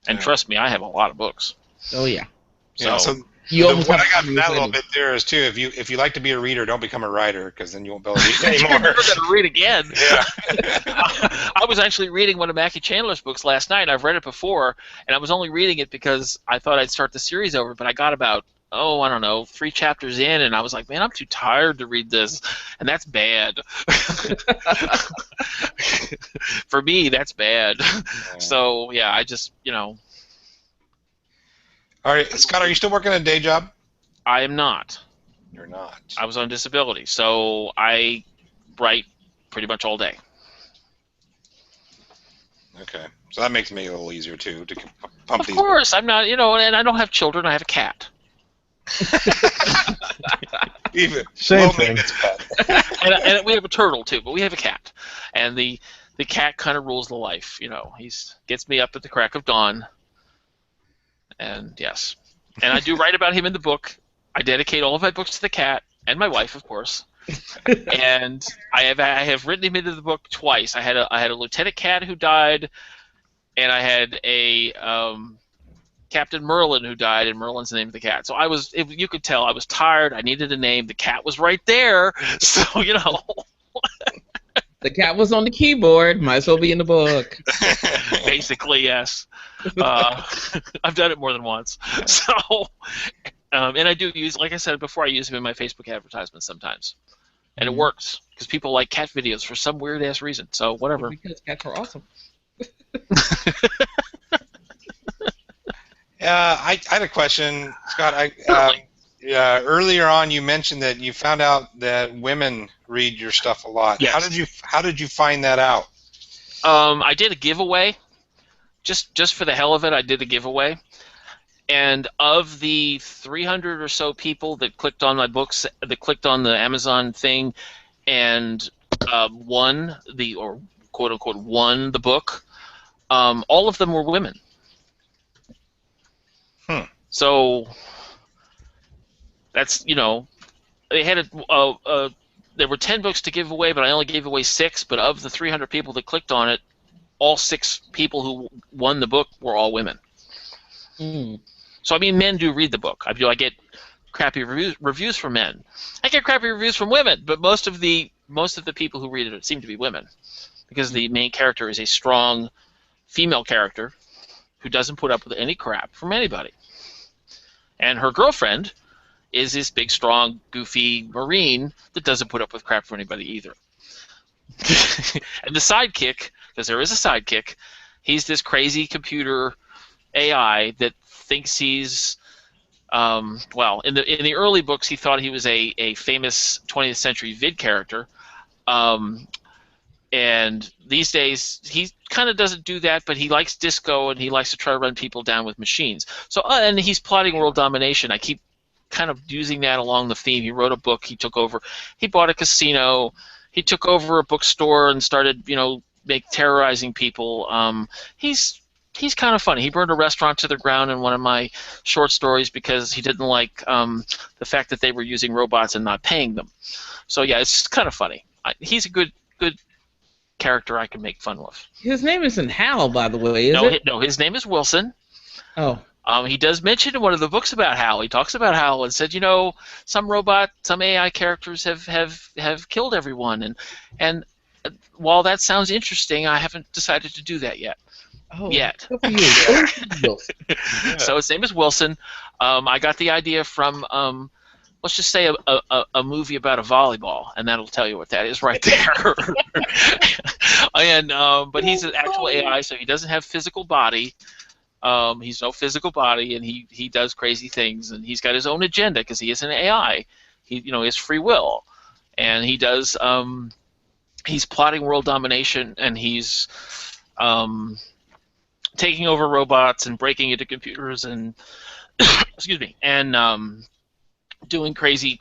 And trust me, I have a lot of books. Oh yeah. So you almost what have I got to from that little bit there is too, if you like to be a reader, don't become a writer, because then you won't be able to read anymore. You're never going to read again. Yeah. I was actually reading one of Mackie Chandler's books last night. I've read it before, and I was only reading it because I thought I'd start the series over, but I got about 3 chapters in, and I was like, man, I'm too tired to read this, and that's bad. For me, that's bad. Yeah. So yeah, I just All right, Scott, are you still working a day job? I am not. You're not. I was on disability, so I write pretty much all day. Okay, so that makes me a little easier too to pump Of these. course, I'm not. And I don't have children. I have a cat. Even Same thing. and we have a turtle too, but we have a cat, and the cat kind of rules the life. He gets me up at the crack of dawn, and yes, and I do write about him in the book. I dedicate all of my books to the cat and my wife, of course. And I have written him into the book twice. I had a lieutenant cat who died, and I had a Captain Merlin who died, and Merlin's the name of the cat. So you could tell I was tired. I needed a name. The cat was right there. So, The cat was on the keyboard. Might as well be in the book. Basically, yes. I've done it more than once. So, and I do use, like I said before, I use him in my Facebook advertisements sometimes. And it works, because people like cat videos for some weird-ass reason. So, whatever. Because cats are awesome. I had a question, Scott. Earlier on, you mentioned that you found out that women read your stuff a lot. Yes. How did you find that out? I did a giveaway, just for the hell of it. I did a giveaway, and of the 300 or so people that clicked on my books, that clicked on the Amazon thing, and won or quote unquote won the book, all of them were women. So that's they had there were 10 books to give away, but I only gave away 6. But of the 300 people that clicked on it, all 6 people who won the book were all women. So I mean, men do read the book. I get crappy reviews from men. I get crappy reviews from women, but most of the people who read it seem to be women, because the main character is a strong female character who doesn't put up with any crap from anybody. And her girlfriend is this big, strong, goofy Marine that doesn't put up with crap from anybody either. And the sidekick, because there is a sidekick, he's this crazy computer AI that thinks he's well, in the early books, he thought he was a famous 20th century vid character, and these days he kind of doesn't do that, but he likes disco and he likes to try to run people down with machines. So and he's plotting world domination. I keep kind of using that along the theme. He wrote a book. He took over. He bought a casino. He took over a bookstore and started, terrorizing people. He's kind of funny. He burned a restaurant to the ground in one of my short stories because he didn't like the fact that they were using robots and not paying them. So yeah, it's kind of funny. He's a good character I can make fun of. His name isn't Hal, by the way, is it? No, his name is Wilson. Oh. He does mention in one of the books about Hal. He talks about Hal and said, some AI characters have killed everyone, and while that sounds interesting, I haven't decided to do that yet. Oh, yet. Good for you. So his name is Wilson. I got the idea from let's just say a movie about a volleyball, and that'll tell you what that is right there. And but he's an actual AI, so he doesn't have physical body. He's no physical body, and he does crazy things, and he's got his own agenda because he is an AI. He has free will, and he does. He's plotting world domination, and he's taking over robots and breaking into computers and excuse me, and doing crazy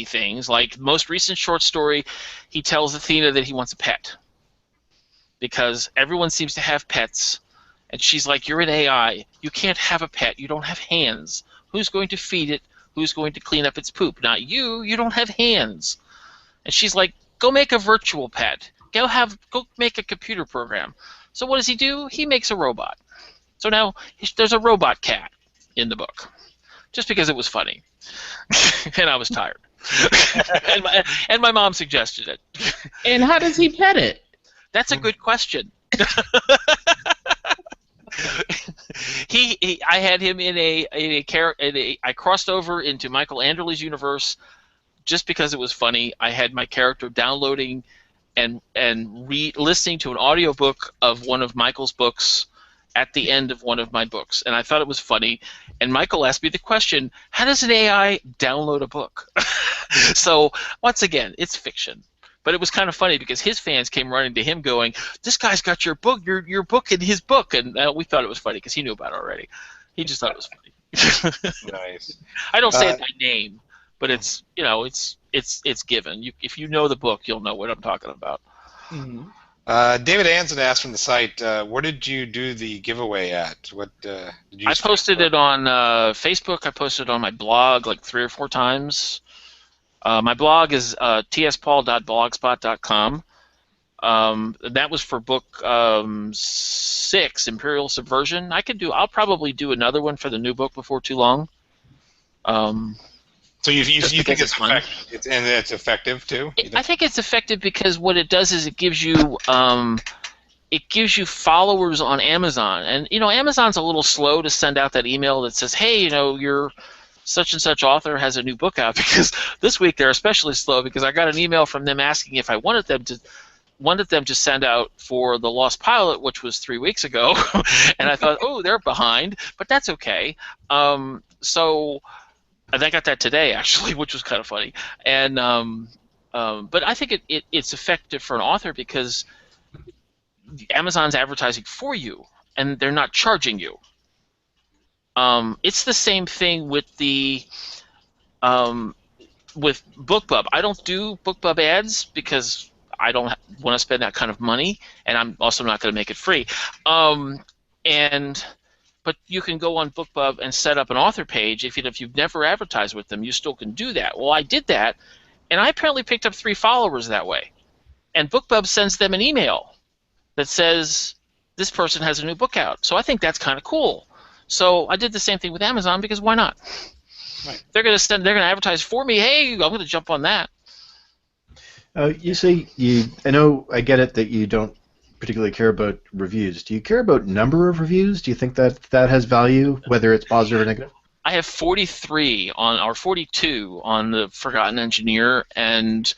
things. Like most recent short story, he tells Athena that he wants a pet because everyone seems to have pets. And she's like, you're an AI. You can't have a pet. You don't have hands. Who's going to feed it? Who's going to clean up its poop? Not you. You don't have hands. And she's like, go make a virtual pet. Go make a computer program. So what does he do? He makes a robot. So now there's a robot cat in the book, just because it was funny, and I was tired, and my mom suggested it. And how does he pet it? That's a good question. I had him I crossed over into Michael Anderle's universe just because it was funny. I had my character downloading and listening to an audiobook of one of Michael's books at the end of one of my books, and I thought it was funny. And Michael asked me the question, how does an AI download a book? So once again, it's fiction. But it was kind of funny because his fans came running to him going, this guy's got your book in his book. And we thought it was funny because he knew about it already. He just thought it was funny. Nice. I don't say it by name, but it's given. If you know the book, you'll know what I'm talking about. Mm-hmm. David Anson asked from the site, where did you do the giveaway at? What did you? I posted it on Facebook. I posted it on my blog like 3 or 4 times. My blog is tspaul.blogspot.com. That was for book 6, Imperial Subversion. I'll probably do another one for the new book before too long. So you think it's effective, and it's effective too? I think it's effective because what it does is it gives you followers on Amazon, and Amazon's a little slow to send out that email that says, hey, your such and such author has a new book out, because this week they're especially slow because I got an email from them asking if I wanted them to send out for The Lost Pilot, which was 3 weeks ago, and I thought, oh, they're behind, but that's okay. So I got that today actually, which was kind of funny, and but I think it's effective for an author because Amazon's advertising for you, and they're not charging you. It's the same thing with with BookBub. I don't do BookBub ads because I don't want to spend that kind of money, and I'm also not going to make it free. But you can go on BookBub and set up an author page. If you've never advertised with them, you still can do that. Well, I did that, and I apparently picked up 3 followers that way. And BookBub sends them an email that says this person has a new book out. So I think that's kind of cool. So I did the same thing with Amazon because why not? Right. They're going to advertise for me. Hey, I'm going to jump on that. You say I know, I get it that you don't particularly care about reviews. Do you care about number of reviews? Do you think that has value, whether it's positive or negative? I have 43 on, or 42 on the Forgotten Engineer, and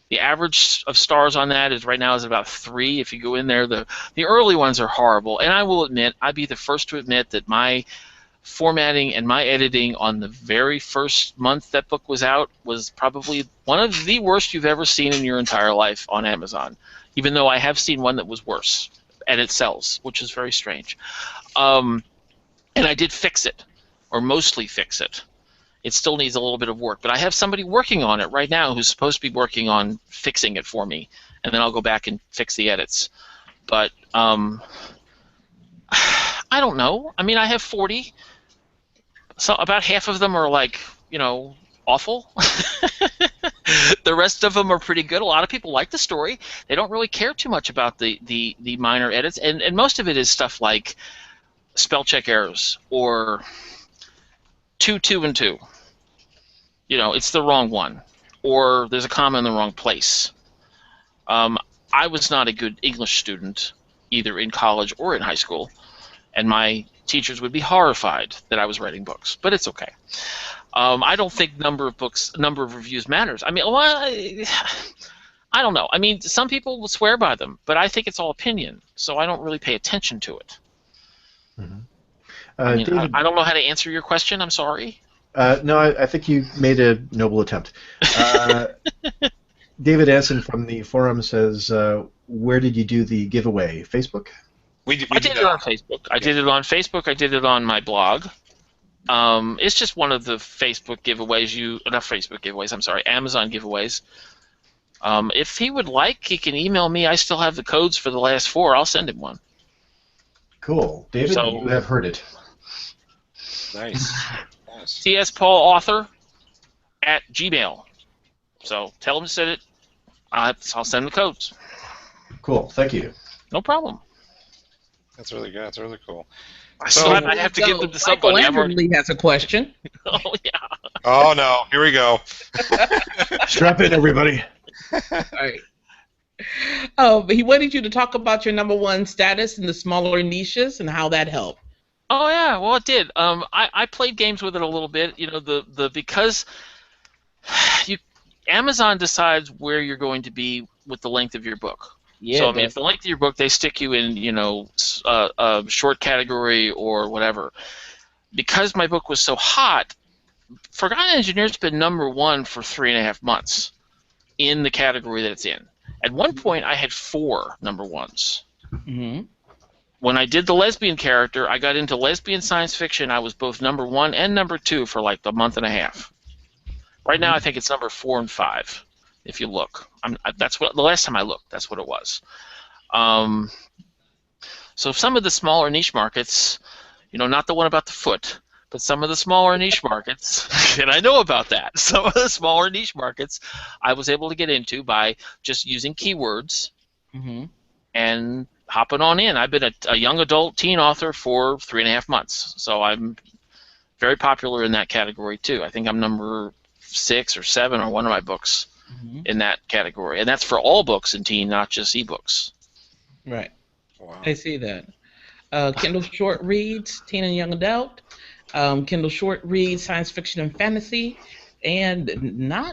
the average of stars on that is right now is about 3. If you go in there, the early ones are horrible, and I will admit, I'd be the first to admit that my formatting and my editing on the very first month that book was out was probably one of the worst you've ever seen in your entire life on Amazon, even though I have seen one that was worse, and it sells, which is very strange. And I did fix it, or mostly fix it. It still needs a little bit of work, but I have somebody working on it right now who's supposed to be working on fixing it for me, and then I'll go back and fix the edits. But I don't know. I mean, I have 40. So about half of them are like, awful. The rest of them are pretty good. A lot of people like the story. They don't really care too much about the minor edits, and most of it is stuff like spell check errors or 2, 2, and 2. It's the wrong one, or there's a comma in the wrong place. I was not a good English student either in college or in high school, and my teachers would be horrified that I was writing books, but it's okay. I don't think number of reviews matters. I mean, I don't know. I mean, some people will swear by them, but I think it's all opinion, so I don't really pay attention to it. Mm-hmm. David, I don't know how to answer your question. I'm sorry. No, I think you made a noble attempt. David Anson from the forum says, where did you do the giveaway? Facebook? I did it on Facebook. I did it on Facebook. I did it on my blog. It's just one of the Facebook giveaways. Not Facebook giveaways. I'm sorry, Amazon giveaways. If he would like, he can email me. I still have the codes for the last 4. I'll send him one. Cool, David. You have heard it. Nice. TS Paul Author @gmail. So tell him to send it. I'll send the codes. Cool. Thank you. No problem. That's really good. That's really cool. I have to give them to somebody. Lee has a question. Oh yeah. Oh no! Here we go. Strap in, everybody. All right. Oh, but he wanted you to talk about your #1 status in the smaller niches and how that helped. Oh yeah, well it did. I played games with it a little bit. Because Amazon decides where you're going to be with the length of your book. Yeah. So if the length of your book, they stick you in, a short category or whatever. Because my book was so hot, Forgotten Engineer's been #1 for 3.5 months in the category that it's in. At one point, I had 4 #1s. Mm-hmm. When I did the lesbian character, I got into lesbian science fiction. I was both #1 and #2 for like a month and a half. Right now, I think it's #4 and 5. If you look, that's what the last time I looked. That's what it was. So some of the smaller niche markets, not the one about the foot, but some of the smaller niche markets, and I know about that. Some of the smaller niche markets, I was able to get into by just using keywords and hopping on in. I've been a young adult teen author for 3.5 months, so I'm very popular in that category too. I think I'm number 6 or 7 on one of my books in that category, and that's for all books in teen, not just ebooks. Right. Wow. I see that. Kindle Short Reads, teen and young adult. Kindle Short Reads, science fiction and fantasy, and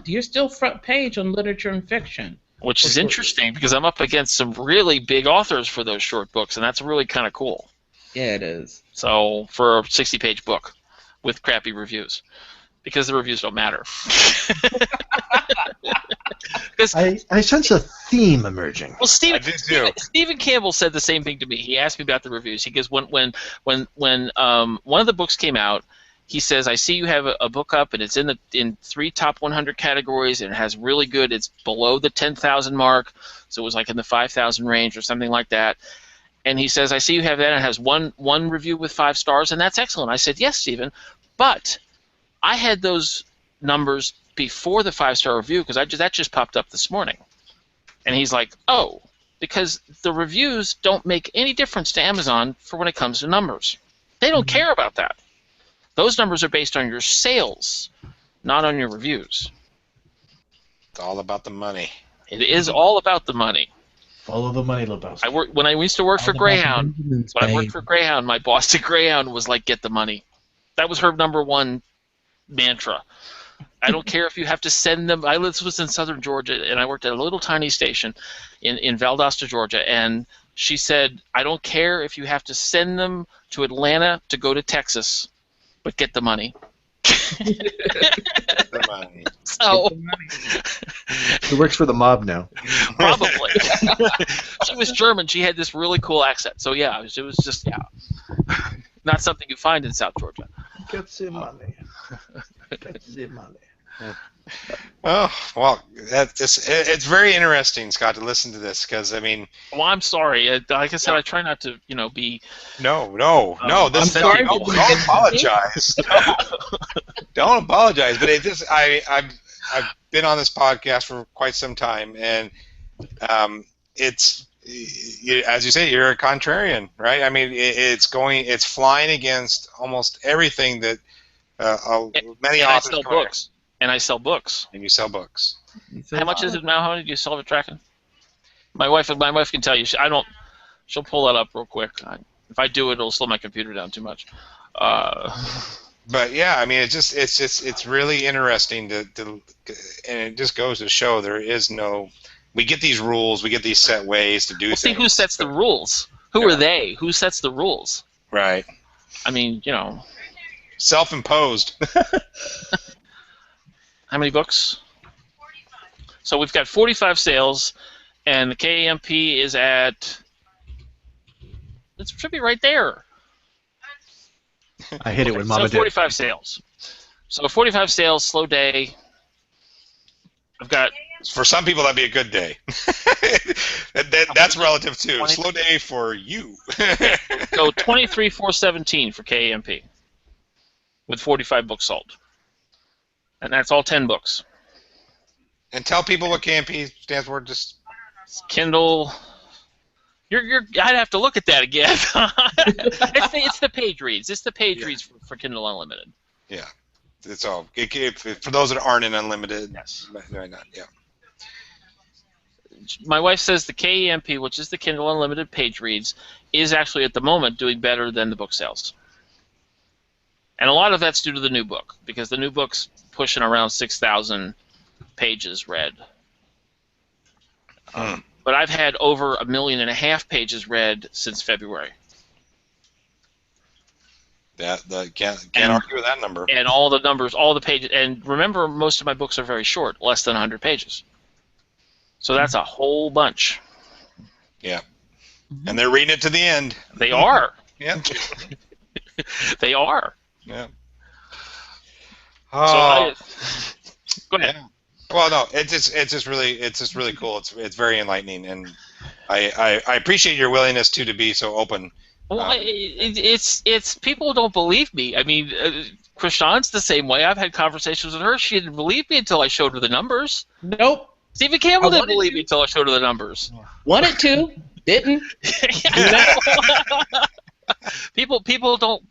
you're still front page on literature and fiction. Which is interesting because I'm up against some really big authors for those short books, and that's really kind of cool. Yeah, it is. So for a 60-page book with crappy reviews, because the reviews don't matter. I sense a theme emerging. Well, Stephen Campbell said the same thing to me. He asked me about the reviews. He goes, when one of the books came out, he says, I see you have a book up, and it's in 3 top 100 categories, and it has really good. It's below the 10,000 mark, so it was like in the 5,000 range or something like that. And he says, I see you have that, and it has one review with 5 stars, and that's excellent. I said, yes, Stephen, but I had those numbers before the 5-star review because that just popped up this morning. And he's like, oh, because the reviews don't make any difference to Amazon for when it comes to numbers. They don't care about that. Those numbers are based on your sales, not on your reviews. It's all about the money. It is all about the money. Follow the money, Lebowski. When I used to work for All about the Greyhound. Benjamins, When I worked babe. for Greyhound, my boss at Greyhound was like, "Get the money." That was her #1 mantra. I don't care if you have to send them. I was in southern Georgia, and I worked at a little tiny station in Valdosta, Georgia, and she said, "I don't care if you have to send them to Atlanta to go to Texas, but get the money." The money. So He works for the mob now. probably she was German. She had this really cool accent. So yeah, it was just not something you find in South Georgia. Get the money. Get the money. Oh well, it's very interesting, Scott, to listen to this because I mean, Well, I'm sorry. Like I said, I try not to, be. no. I'm This sorry don't to- apologize. Don't apologize. But I've been on this podcast for quite some time, and as you say, you're a contrarian, right? I mean, it's flying against almost everything that many And I authors sell come out- books. And I sell books. And you sell books. How much is it now, honey? Do you sell it tracking? My wife can tell you. She'll pull that up real quick. If I do it, it'll slow my computer down too much. But yeah, I mean, it's really interesting and it just goes to show there is no. We get these rules, we get these set ways to do Well, things. see, who sets the rules? Who are they? Who sets the rules? Right. I mean, Self-imposed. how many books? So we've got 45 sales, and the KAMP is at. It should be right there. I hit it when So Mama did. 45 sales. So 45 sales, slow day. I've got. For some people, that'd be a good day. That's relative too. Slow day for you. So 23,417 for KAMP, with 45 books sold, and that's all 10 books. And tell people what KMP stands for. Just Kindle. I'd have to look at that again. it's the page reads. It's the page reads for Kindle Unlimited. yeah, it's all for those that aren't in Unlimited. Yes. Might not, yeah. My wife says the KEMP, which is the Kindle Unlimited page reads, is actually at the moment doing better than the book sales. And a lot of that's due to the new book, because the new book's pushing around 6,000 pages read. But I've had over 1.5 million pages read since February. Can't argue with that number. And all the numbers, all the pages, and remember, most of my books are very short, less than 100 pages. So that's a whole bunch. Yeah. And they're reading it to the end. They are. Yeah. They are. Yeah. So go ahead. Yeah. Well, no, it's just really cool. It's very enlightening, and I appreciate your willingness to be so open. Well, it's people don't believe me. I mean, Krishan's the same way. I've had conversations with her. She didn't believe me until I showed her the numbers. Nope. Stephen Campbell didn't believe me until I showed her the numbers. Wanted to, didn't. People don't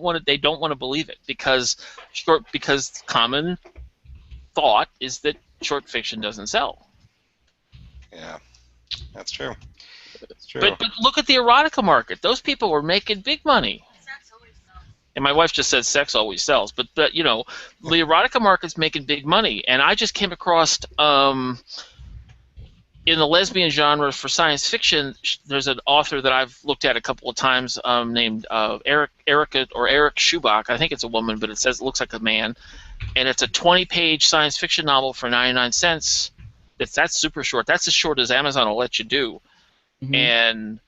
want to believe it because common thought is that short fiction doesn't sell. Yeah, that's true. That's true. But look at the erotica market. Those people were making big money. And my wife just said sex always sells. But the erotica market's making big money. And I just came across in the lesbian genre for science fiction, there's an author that I've looked at a couple of times named Eric Schubach. I think it's a woman, but it looks like a man. And it's a 20-page science fiction novel for 99 cents. That's super short. That's as short as Amazon will let you do. Mm-hmm. And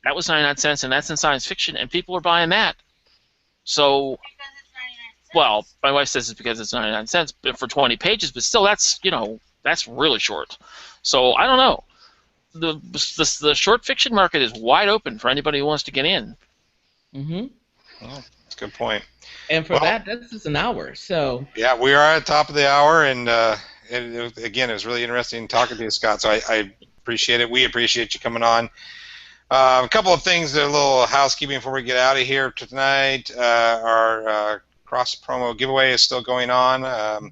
that was 99 cents, and that's in science fiction, and people are buying that. So, well, my wife says it's because it's 99 cents for 20 pages, but still, that's really short. So I don't know. The short fiction market is wide open for anybody who wants to get in. Mm-hmm. Oh, that's a good point. And for that's just an hour. So yeah, we are at the top of the hour, and again, it was really interesting talking to you, Scott. So I appreciate it. We appreciate you coming on. A couple of things, a little housekeeping before we get out of here tonight. Our cross-promo giveaway is still going on.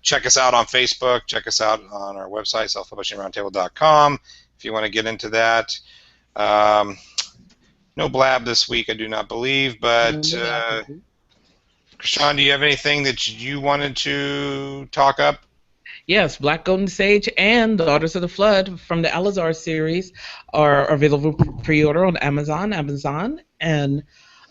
Check us out on Facebook. Check us out on our website, selfpublishingroundtable.com. if you want to get into that. No blab this week, I do not believe, but Krishan, do you have anything that you wanted to talk up? Yes, Black Golden Sage and Daughters of the Flood from the Allazar series are available for pre-order on Amazon, and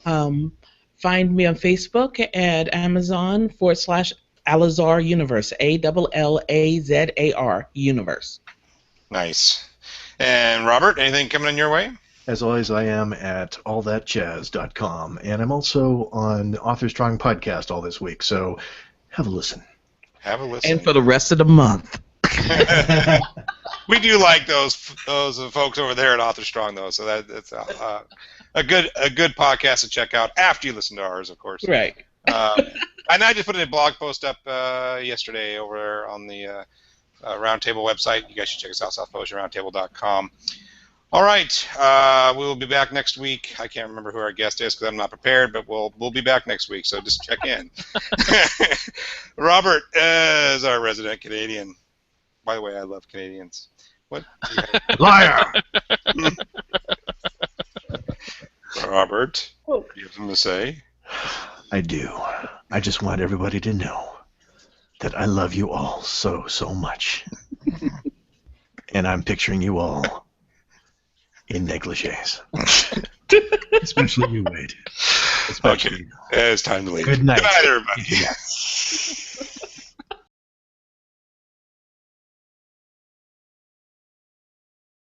find me on Facebook at Amazon/Allazar Universe, ALLAZAR Universe. Nice. And Robert, anything coming in your way? As always, I am at allthatchazz.com, and I'm also on Author Strong Podcast all this weip, so have a listen. Have a listen. And for the rest of the month. We do like those folks over there at Author Strong, though, so that's a good podcast to check out after you listen to ours, of course. Right. And I just put a blog post up yesterday over there on the Roundtable website. You guys should check us out, southpotionroundtable.com. All right, we will be back next week. I can't remember who our guest is because I'm not prepared, but we'll be back next week, so just check in. Robert is our resident Canadian. By the way, I love Canadians. What? Liar! Robert, do you have something to say? I do. I just want everybody to know that I love you all so, so much. And I'm picturing you all in negligees. Especially you, Wade. Especially Okay, it's time to leave. Good night. Good night, everybody.